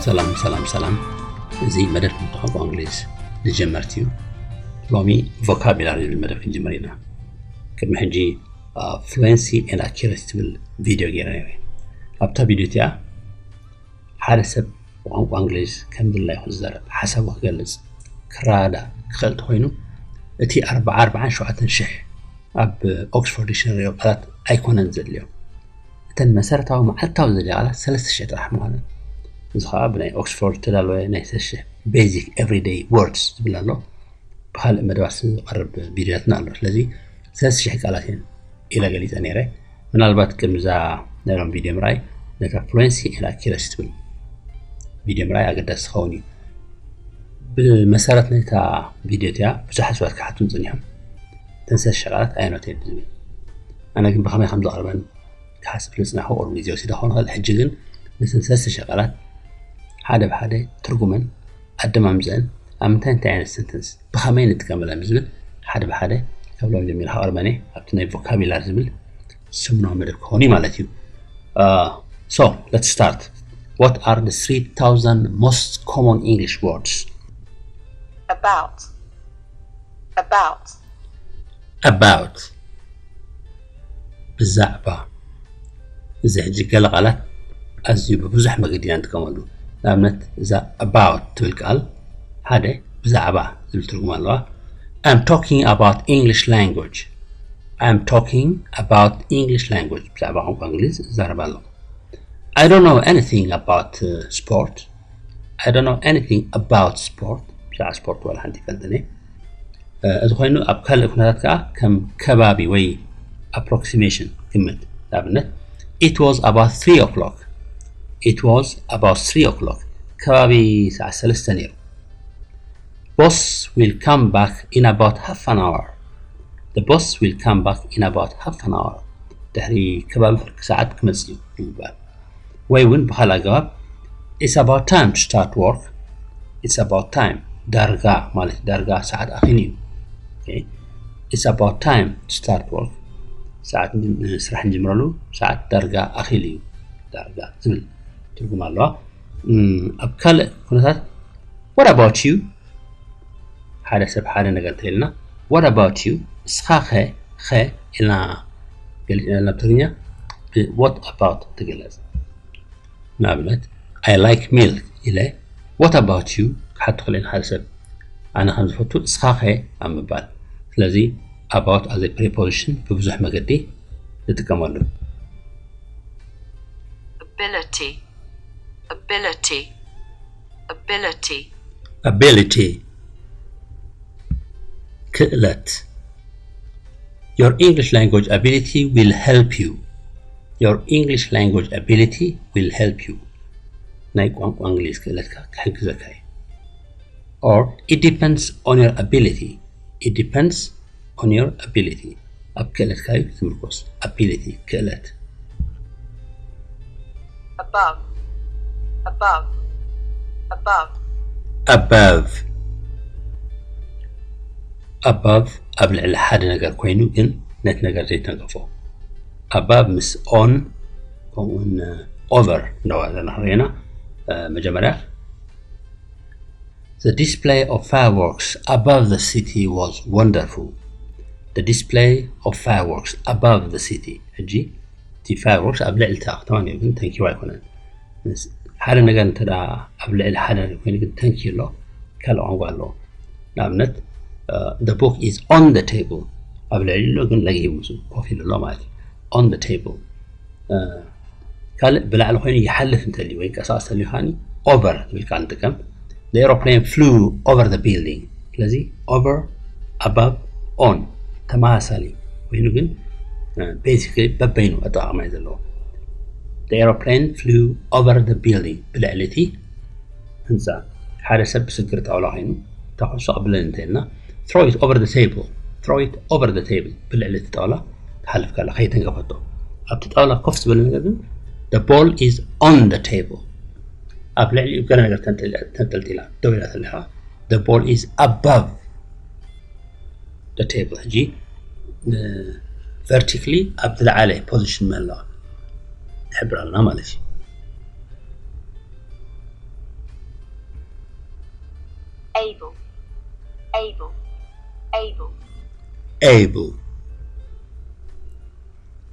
سلام زي مدرب منتخب انجليز نجمرتي لومي فوكابيلاري المدرب نجمرينا كم حنجي فلوينسي and accuracy بالفيديو جيراني ابتا فيديو تاع حارسب وانجليز كم دلله يخزر حسب وغلص كرادا خلط خوينو اتي 44 شوعة شح اب اوكسفورد ديكشنري قالت ايكونن زليو تن مسارتاو معلتاو زليو على 3 شيء راح مهنا زخاب ناي اوكسفورد تدالو ناي سش بيزك افريداي ووردز تبلالو بحال مدرس قرب فيديوهاتنا الله ስለዚህ 3 شيء قالاتين الى غليت انيره ምናልባት ከምዛ ነሮም ቪዲዮ ምራይ ነታ ፍሉዌንሲ ኢላ ኪረስ ትብል ቪዲዮ ምራይ ኣገደስቲ ኸውኒ ብመሰረት ነታ ቪዲዮ ቲያ ብዙሕ ሰባት ካሕቱን ጽኒሖም ተንሰሽ ሸቃላት ኣይኖተን ዝብል ኣነ ግን ብኸመይ ከም ዘቕርበን ካሕስብ ልጽናሑ ኦር ግዜ ወሲደ ኾን ኽእል ሕጂ ግን ንተንሰሽ ሸቃላት ሓደ ብሓደ ትርጉመን ኣደማምዘን ኣብ ምንታይ እንታይ ዓይነት ሰንተንስ ብኸመይ ንጥቀመለን ዝብል ሓደ ብሓደ ከብሎም ጀሚር ኸቕርበነ ኣብቲ ናይ ቮካቡላሪ ዝብል ስምናው መደብ ከሆኒ ማለት እዩ So let's start. What are the 3,000 most common English words? About بزعبة زهجي قلقلت أزيو ببزح مقديان تكملو لأمنت إذا about تبالقال هذا بزعبة زبتركم الله I'm talking about English language. I'm talking about English language. بزعبة عن إنجليز زاربالو I don't know anything about sport. I don't know anything about sport. بزاع sport ولا حنتي فلدني. أذكرينه أبكال كناتك كم كبابي وي approximation كمت لابنت. It was about 3 o'clock. It was about 3 o'clock. كبابي ساعة 3 نير. Boss will come back in about half an hour. The boss will come back in about half an hour. تهري كبابي ساعات كمسيو الباب. وين بحال جواب It's about time to start work. It's about time. درجة مالت درجة ساعات أخينيو. Okay. It's about time to start work. ساعات نسرح نجمرلو ساعات درجة أخيليو. درجة زمل. ترجم الله. أبكال كنتات. What about you? هذا سب هذا نقلت لنا. What about you? سخاخة خ إلنا قلنا بترجمة. What about تقلز. نابلت I like milk إلى What about you حتى خلين حسب أنا خمس فتو سخاخة أم بال لذي about as a preposition ببزح مقدي نتكمل ability كلت Your English language ability will help you. Your English language ability will help you. نايكوان إنجليز كلتك كحكزكاي. Or it depends on your ability. It depends on your ability. أبكلتكاي تمركز. Ability كلت. Above قبل على حد نجار كوينو جن نت نجار زيت نقفه. Above مس on over نوع نحرينا مجمرة. The display of fireworks above the city was wonderful. The display of fireworks above the city. هجي تي fireworks قبل التاق طبعا يمكن thank you يكونن. حدا نجار ترى قبل الحدا يكون thank you له كلا عنقال له. نعمت the book is on the table. قبل اللي يكون لاقي مسو كوفي له مالي. On the table. قال بلا على خيني يحلف انت اللي وين قصاص اللي هاني over بالكان تكم the aeroplane flew over the building لذي over above on تماثلي وينو كن basically ببينو أطاق ما يزلو the aeroplane flew over the building بالعلتي انسى حالة سب سكرت أولا هينو تخص قبل انتهينا throw it over the table بالعلتي تأولا تحلف قال خيتن قفتو أبتتأولا كفت بالمجدن The ball is on the table. أبلع لي يمكن أن تنتلتلا دولة لها. The ball is above the table. هجي vertically أبدأ عليه position من الله. حبر لنا مالش. able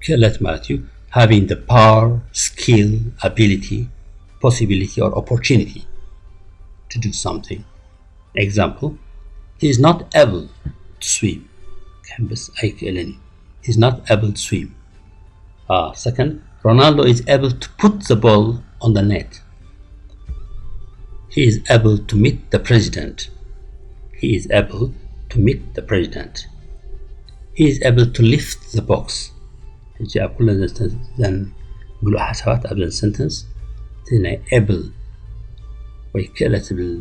ክእለት ማለት እዩ having the power, skill, ability, possibility or opportunity to do something. Example, he is not able to swim. كحبس ኣይክእልን እዩ. He is not able to swim. Second, Ronaldo is able to put the ball on the net. He is able to meet the president. He is able to meet the president. He is able to lift the box. ሕጂ ኣብ ኩሉ ዘን ብሉዕ ሓሳባት ኣብ ዘን ሰንተንስ እቲ ናይ able ወይ ክእለት ዝብል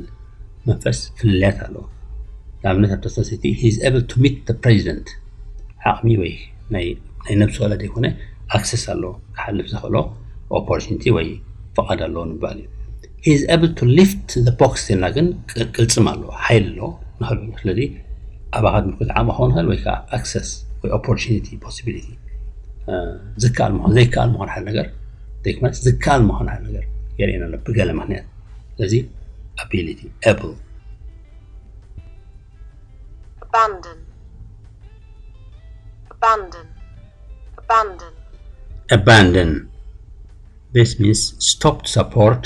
መንፈስ ፍልልያት ኣለዎ ንኣብነት ኣብ ተሳሰይቲ he is able to meet the president ዓቕሚ ወይ ናይ ነብሲ ወለድ ይኮነ ኣክሰስ ኣለዎ ክሓልፍ ዝኽእሎ ኦፖርቹኒቲ ወይ ፍቓድ ኣለዎ ንባል እዩ he is able to lift the box ልና ግን ቅልፅም ኣለዎ ሓይል ኣለዎ ንኽእል ስለዚ ኣብ ኣኻድ ምልኩት ዓቕሚ ክኸውን ይኽእል ወይ ከዓ ኣክሰስ ወይ ኦፖርቹኒቲ ፖሲቢሊቲ ዝከኣል ምዃን ዘይከኣል ምዃን ሓደ ነገር ደይክማስ ዝከኣል ምዃን ሓደ ነገር የርእየና ኣሎ ብገለ ምክንያት ስለዚ ability able abandon abandon abandon abandon this means stop to support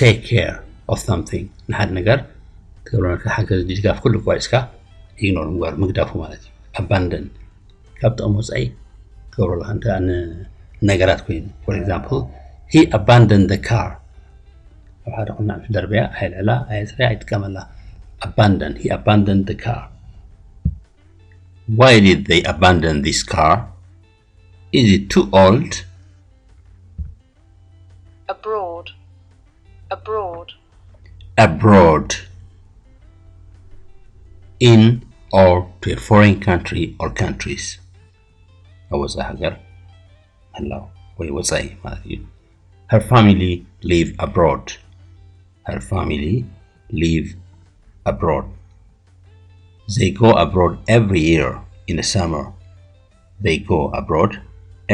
take care of something ንሓደ ነገር ትገብረልካ ሓገዝ ድጋፍ ኩሉ ቋይስካ ኢግኖር ምግባር ምግዳፉ ማለት እዩ abandon ካብ ጥቕሚ ወፃኢ ትገብረልካ እንተ ነገራት ኮይኑ for example he abandoned the car ኣብ ሓደ ኩልና ምስ ደርብያ ኣይልዕላ ኣይፅርያ ኣይጥቀመላ abandon he abandoned the car why did they abandon this car is it too old abroad abroad abroad in or to a foreign country or countries أوزع هجر هلا ويوزعي مالتي her family live abroad her family live abroad they go abroad every year in the summer they go abroad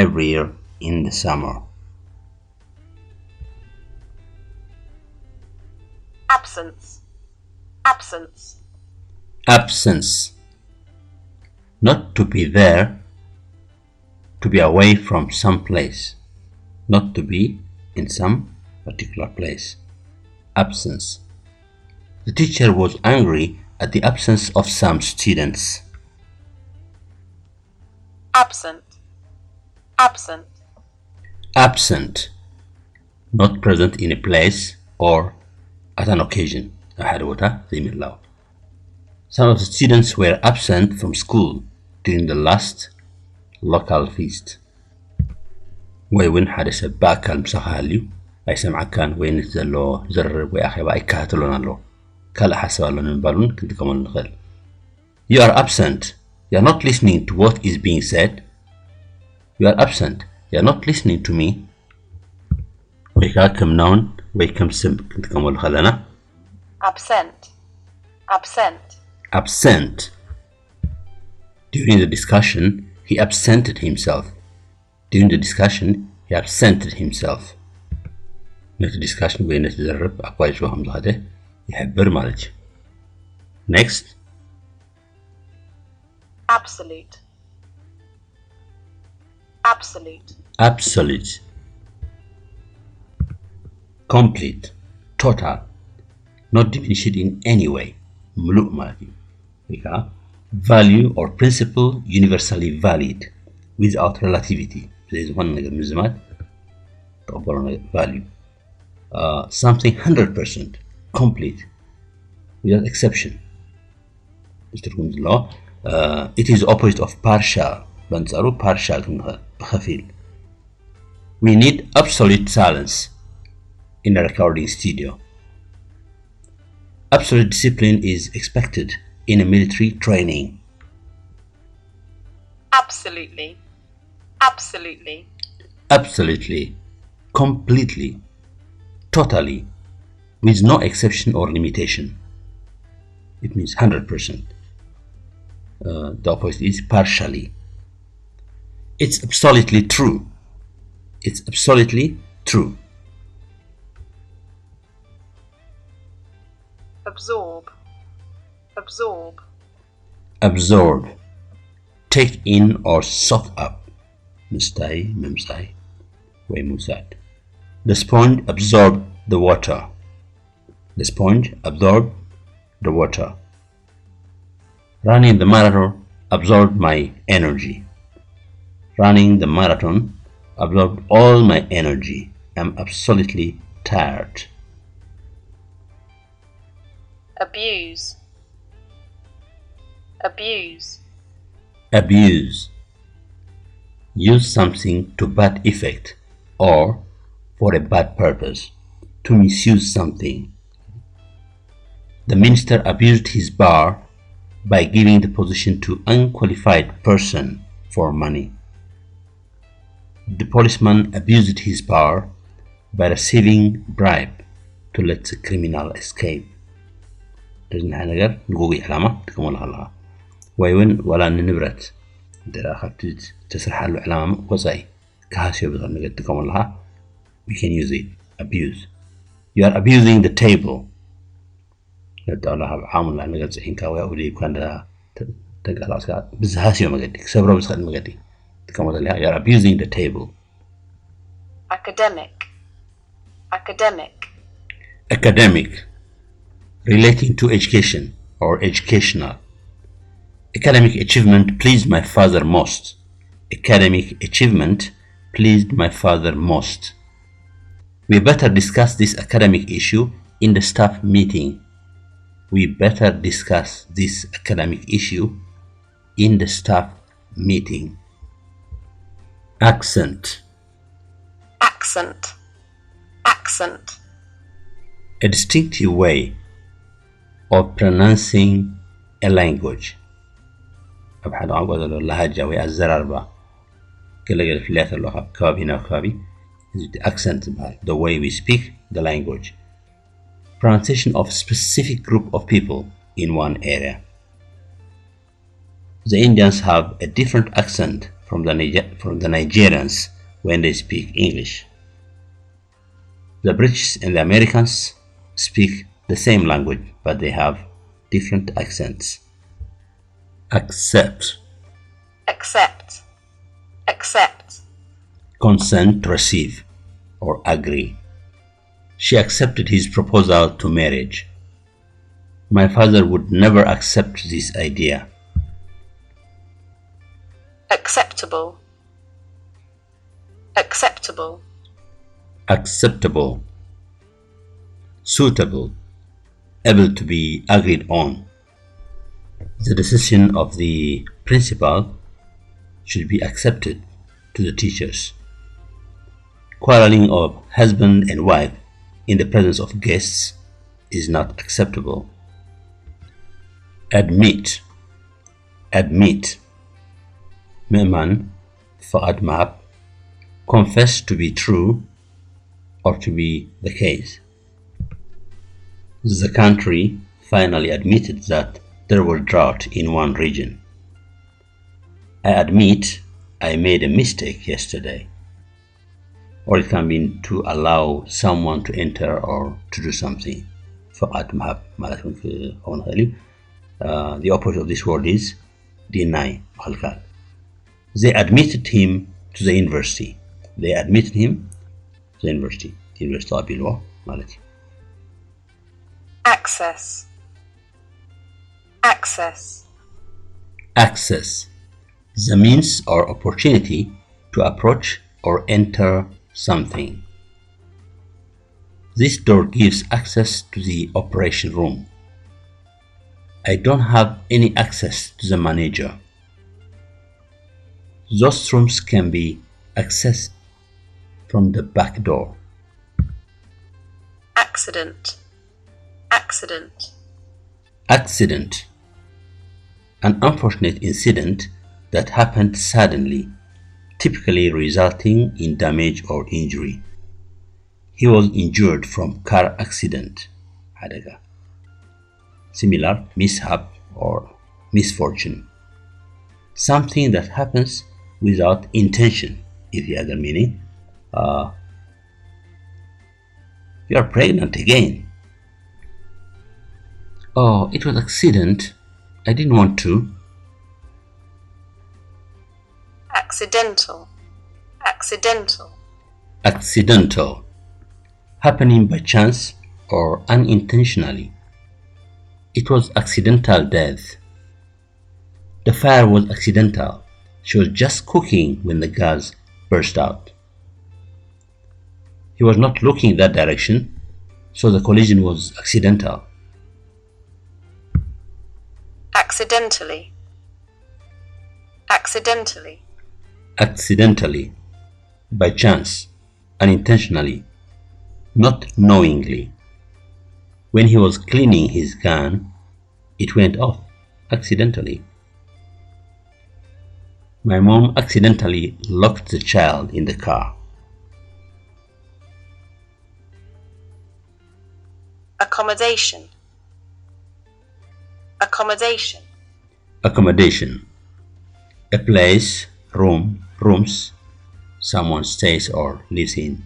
every year in the summer absence absence absence not to be there to be away from some place not to be in some particular place absence the teacher was angry at the absence of some students absent absent absent not present in a place or at an occasion some of the students were absent from school during the last local feast وين ሓደ ሰብ በአካል ምሳኻ ሃልዩ ኣይሰምዓካን ወይ ንዘሎ ዘርብ ወይ ኣኼባ ኣይከታተሎን ኣሎ ካልእ ሓሳብ ኣሎ ንምባሉን ክንጥቀመሉ ንኽእል you are absent you are not listening to what is being said you are absent you are not listening to me ወይ ከዓ ከም ናውን ወይ ከም ስም ክንጥቀመሉ ከለና absent absent absent during the discussion he absented himself during the discussion he absented himself نت discussion ወይ نت ዘርብ ኣቋይጮ ከም ዝኸደ ይሕብር ማለት እዩ next absolute absolute absolute complete total not diminished in any way ምሉእ ማለት እዩ ወይ ከዓ value or principle universally valid without relativity زي ዝኾነ ነገር ምዝማት ተቐበሎ value something 100% complete without exception ትርጉም ዘለዎ it is opposite of partial በንጻሩ partial በኸፊል we need absolute silence in a recording studio absolute discipline is expected in a military training absolutely absolutely absolutely completely totally with no exception or limitation it means 100% the opposite is partially it's absolutely true it's absolutely true absorb absorb absorb take in or soak up. Mistai, mimsai, way musad. The sponge absorbed the water. The sponge absorbed the water. Running the marathon absorbed my energy. Running the marathon absorbed all my energy. I'm absolutely tired. Abuse. Abuse. Abuse. Use something to bad effect or for a bad purpose. To misuse something. The minister abused his power by giving the position to unqualified person for money. The policeman abused his power by receiving bribe to let the criminal escape. دزنا نجار نقولي علامة تكمل الله ويون ولا ننبرت درا خبت تسرح له علامة وزاي كهاسيو بغير نجار تكمل الله. We can use it. Abuse. You are abusing the table. نبدأ الله عامل لأن نجار زين كاوي أولي كان ده تقال أسكار بزهاسيو مجدي كسبرة بس خد مجدي تكمل الله. You are abusing the table. Academic. Academic. Academic. Relating to education or educational. Academic achievement pleased my father most. Academic achievement pleased my father most. We better discuss this academic issue in the staff meeting. We better discuss this academic issue in the staff meeting. Accent. Accent. Accent. A distinctive way of pronouncing a language. أبحث عن قدر اللهجة والزراربة كل الفلات اللغة كابي نكابي. The accent, the way we speak the language. Pronunciation of specific group of people in one area. The Indians have a different accent from the Nigerians when they speak English. The British and the Americans speak the same language, but they have different accents. Accept. Accept. Accept. Consent to receive or agree. She accepted his proposal to marriage. My father would never accept this idea. Acceptable. Acceptable. Acceptable. Suitable. Able to be agreed on. The decision of the principal should be accepted to the teachers. Quarreling of husband and wife in the presence of guests is not acceptable. Admit. Admit. Me'man fa'ad ma'ab. Confess to be true or to be the case. The country finally admitted that there was drought in one region. I admit I made a mistake yesterday. Or it can mean to allow someone to enter or to do something. فقط محب معناته في هون غالي. The opposite of this word is deny. They admitted him to the university. They admitted him to the university. The university بالوا مالتي. Access. Access. Access. The means or opportunity to approach or enter something. This door gives access to the operation room. I don't have any access to the manager. Those rooms can be accessed from the back door. Accident. Accident. Accident. An unfortunate incident that happened suddenly, typically resulting in damage or injury. He was injured from car accident. حدقة. Similar, mishap or misfortune. Something that happens without intention is the other meaning. You are pregnant again. Oh, it was accident. I didn't want to. accidental, accidental, accidental, happening by chance or unintentionally. It was accidental death. The fire was accidental. She was just cooking when the gas burst out. He was not looking that direction, so the collision was accidental. accidentally, accidentally, Accidentally, by chance, unintentionally, not knowingly. When he was cleaning his gun, it went off accidentally. My mom accidentally locked the child in the car. accommodation, accommodation, Accommodation, a place, rooms, someone stays or lives in.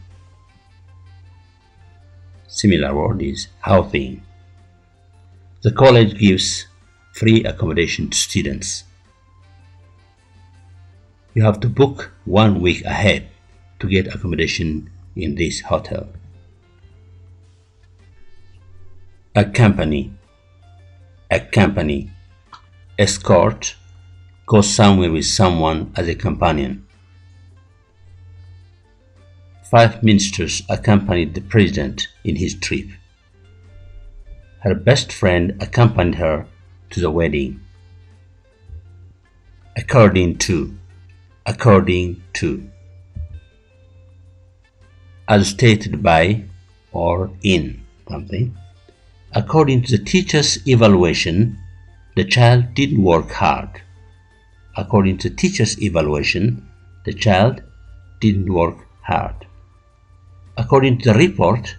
Similar word is housing. The college gives free accommodation to students. You have to book 1 week ahead to get accommodation in this hotel. Accompany, accompany, escort, go somewhere with someone as a companion. 5 ministers accompanied the president in his trip. Her best friend accompanied her to the wedding. According to, as stated by or in something. According to the teacher's evaluation, the child didn't work hard. According to the teacher's evaluation, the child didn't work hard. According to the report,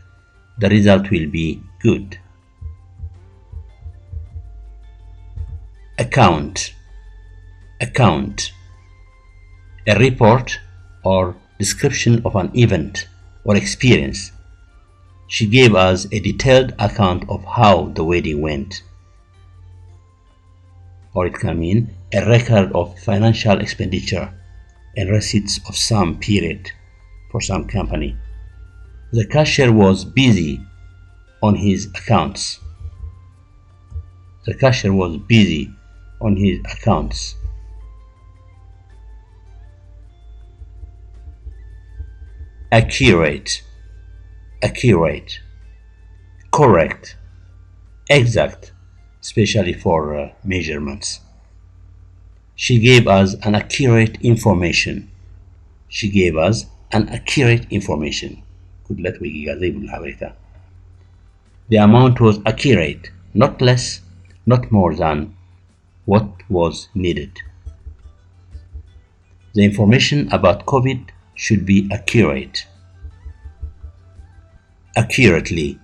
the result will be good. Account, a report or description of an event or experience. She gave us a detailed account of how the wedding went. Or it can mean a record of financial expenditure and receipts of some period for some company. The cashier was busy on his accounts. The cashier was busy on his accounts. Accurate, correct, exact, especially for measurements. She gave us an accurate information. She gave us an accurate information. The amount was accurate, not less, not more than what was needed. The information about COVID should be accurate. Accurately,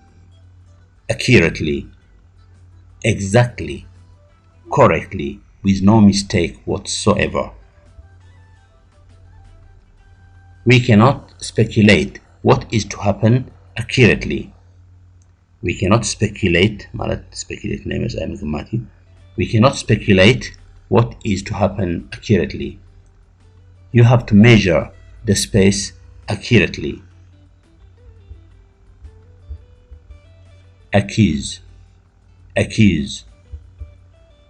exactly, correctly, with no mistake whatsoever. We cannot speculate what is to happen accurately. We cannot speculate we cannot speculate what is to happen accurately. You have to measure the space accurately. Accuse,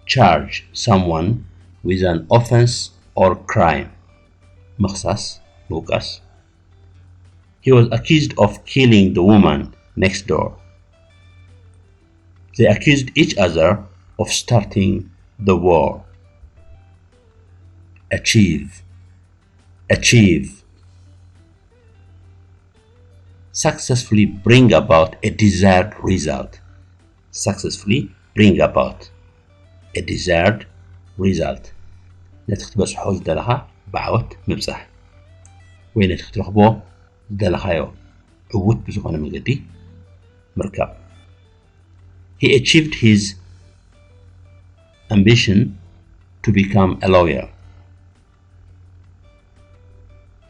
charge someone with an offense or crime. مخصص, موقس. He was accused of killing the woman next door. They accused each other of starting the war. Achieve, successfully bring about a desired result. Successfully bring about a desired result. نتختبصحو زدلخا بعوت مبصح وين نتخترخبو زدلخايو عوت بزخونة من قدي مركب. He achieved his ambition to become a lawyer.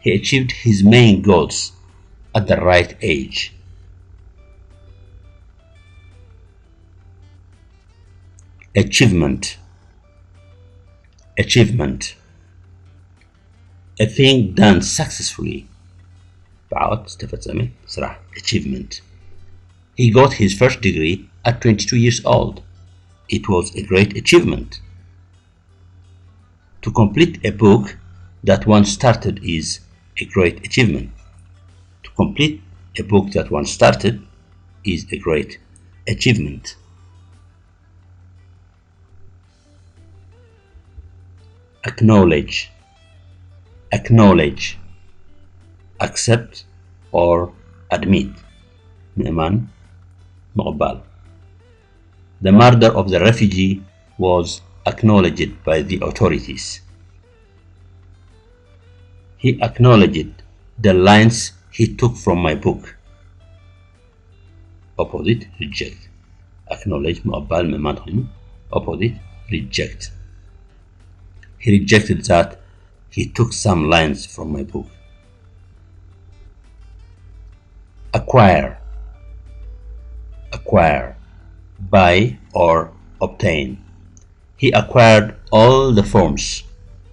He achieved his main goals at the right age. Achievement, A thing done successfully. بعوض استفزمه صراحة. Achievement. He got his first degree at 22 years old. It was a great achievement. To complete a book that one started is a great achievement. To complete a book that one started is a great achievement. Acknowledge. Acknowledge. Accept or admit. مؤمن مقبل. The murder of the refugee was acknowledged by the authorities. He acknowledged the lines he took from my book. Opposite, reject. Acknowledge مقبل مؤمن. Opposite, reject. He rejected that he took some lines from my book. Acquire. Acquire. Buy or obtain. He acquired all the forms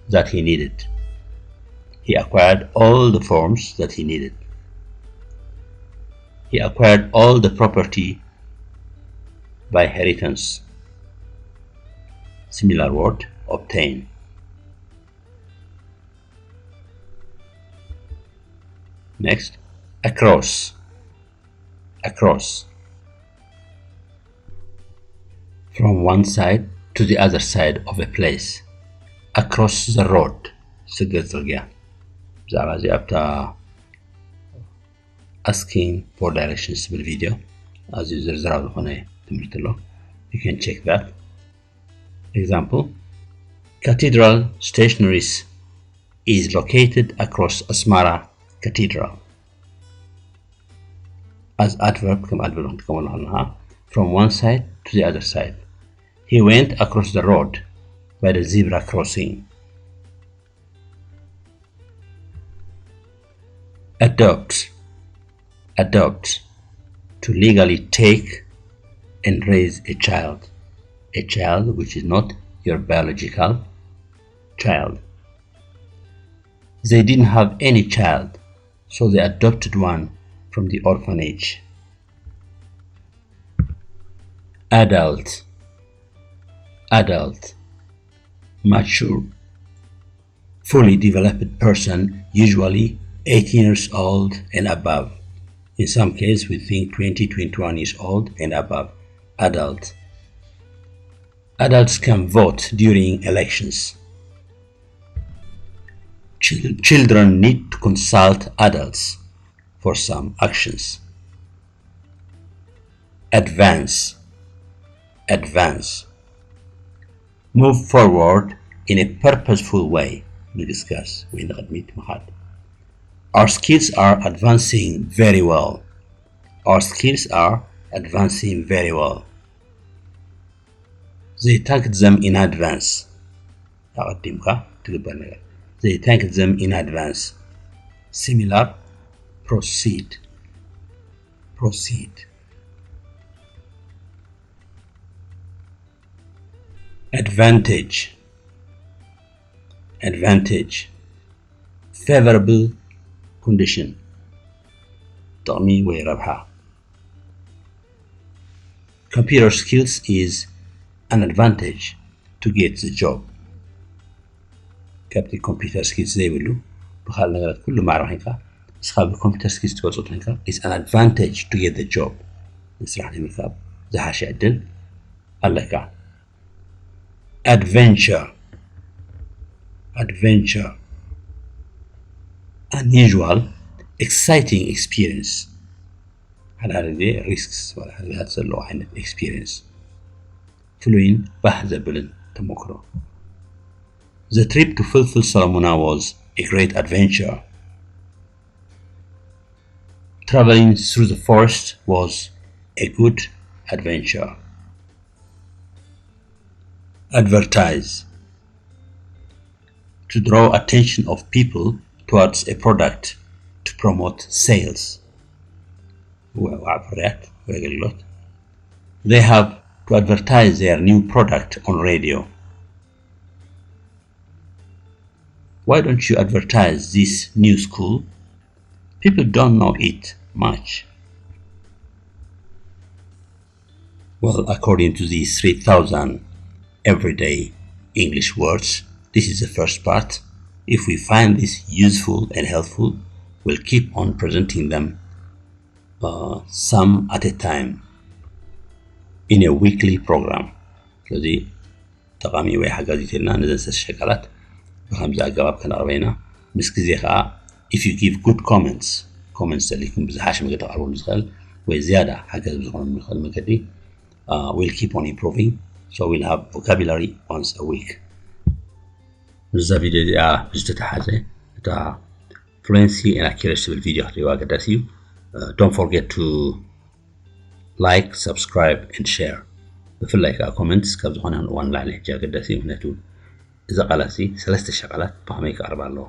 that he needed. He acquired all the forms that he needed. He acquired all the property by inheritance. Similar word, obtain. Next, across. Across. From one side to the other side of a place. Across the road. سجل بزعما زي أبتا asking for directions بالفيديو. as you زرزراو هنا تمرت له. You can check that. Example. Cathedral Stationeries is located across Asmara Cathedral. As adverb كم adverb from one side to the other side. He went across the road by the zebra crossing. Adopt. Adopt. To legally take and raise a child. A child which is not your biological child. They didn't have any child, so they adopted one from the orphanage. Adult. Adult. Mature. Fully developed person, usually 18 years old and above. In some cases, we think 20, 21 years old and above. Adult. Adults can vote during elections. Children need to consult adults for some actions. Advance. Advance. Move forward in a purposeful way. We discuss. We admit. Our skills are advancing very well. Our skills are advancing very well. They thanked them in advance. They thanked them in advance. Similar. Proceed. Proceed. Advantage. Advantage. Favorable condition. طعمي وربحها. Computer skills is an advantage to get the job. كابتن computer skills زي بيقولوا بخال نقرأ كل معرفة أصحاب computer skills توصلوا is an advantage to get the job. نسرح لي مكاب زي حاشي عدل قال adventure. Adventure. Unusual, exciting experience. هذا risks ولا هذا اللي عندك experience. فلوين بحذبلن تمكرو. The trip to fulfill Solomona was a great adventure. Traveling through the forest was a good adventure. Advertise. To draw attention of people towards a product to promote sales. They have to advertise their new product on radio. why don't you advertise this new school? People don't know it much. Well, according to these 3,000 everyday English words, this is the first part. If we find this useful and helpful, we'll keep on presenting them some at a time in a weekly program. ስለዚህ ጠቃሚ ወይ ሓጋዚ ተልና ነዘን ሸቃላት በከምዚ ኣገባብ ከነቕርበና ምስ ግዜ ከዓ if you give good comments ተሊኩም ብዝሓሸ መገዲ ተቕርበሉ ዝኽእል ወይ ዝያዳ ሓገዝ ዝኾኑ ምኽእል መገዲ we'll keep on improving, so we'll have vocabulary once a week. ነዛ ቪድዮ እዚኣ ብዝተተሓዘ እታ fluency and accuracy ብል ቪድዮ ክትሪእዋ ኣገዳሲ እዩ. Don't forget to like, subscribe and share. ብፍላይ ከዓ ኮሜንትስ ካብ ዝኾነ እዋን ላዕሊ ሕጂ ኣገዳሲ እዩ. ምክንያቱ እዛ ቃላት እዚ ሰለስተ ሸቃላት ብኸመይ ክቐርባ ኣለዎ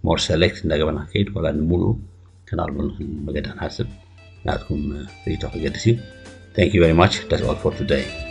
ሞር ሰሌክት እንዳገበና ከይድ ወላ ንሙሉእ ከነቕርበሉ ንኽእል መገዲ ንሓስብ ንኣትኩም ርኢቶ ከገድስ እዩ. Thank you very much. That's all for today.